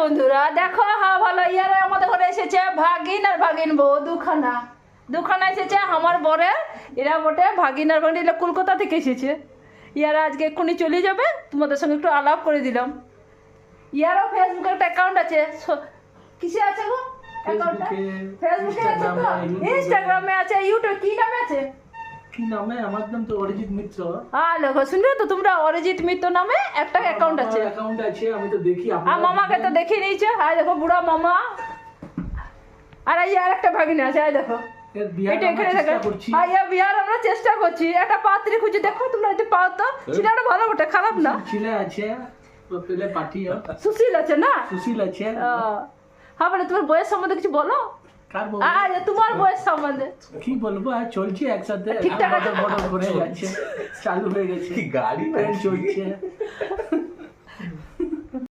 বন্ধুরা দেখো, হ্যাঁ ভালো, ইয়ারা আমাদের ঘরে এসেছে ভাগিন আর ভাগিন বউ দুখানা এসেছে আমার বরের। এরা বটে ভাগিন আর ভাগিন, এরা কলকাতা থেকে এসেছে। ইয়ারা আজকে এক্ষুনি চলে যাবে, তোমাদের সঙ্গে একটু আলাপ করে দিলাম। ইয়ারও ফেসবুকে একটা অ্যাকাউন্ট আছে। কিসে আছে গো অ্যাকাউন্টটা? ফেসবুকে আছে তো, ইনস্টাগ্রামে আছে, ইউটিউব কি নামে আছে? কি নামে? আমার নাম তো অরিজিৎ মিত্র। দেখো শুনলে তো তোমরা, অরিজিৎ মিত্র নামে একটা অ্যাকাউন্ট আছে। অ্যাকাউন্ট আছে, আমি তো দেখি। আর মামাকে তো দেখে নিয়েছে। আর দেখো বুড়া মামা, আর এই আর একটা ভাগিনা আছে। আর দেখো এটা এখানে দেখো, আর ইয়া বিয়ার আমরা চেষ্টা করছি, একটা পাত্রী খুঁজে। দেখো তোমরা যদি পাও তো, ছেলেটা ভালো বটে, খারাপ না। ছেলে আছে, পেলে পাঠিও। সুশীল আছে না? সুশীল আছে। হ্যাঁ বলে, তোমার বয়স সম্বন্ধে কিছু বলো। কার বউ? তোমার বয়স সম্বন্ধে কি বলবো, আর চলছে একসাথে। ঠিকঠাক আছে। বড় করে যাচ্ছে, চালু হয়ে গেছে, গাড়ি ট্রেন চলছে।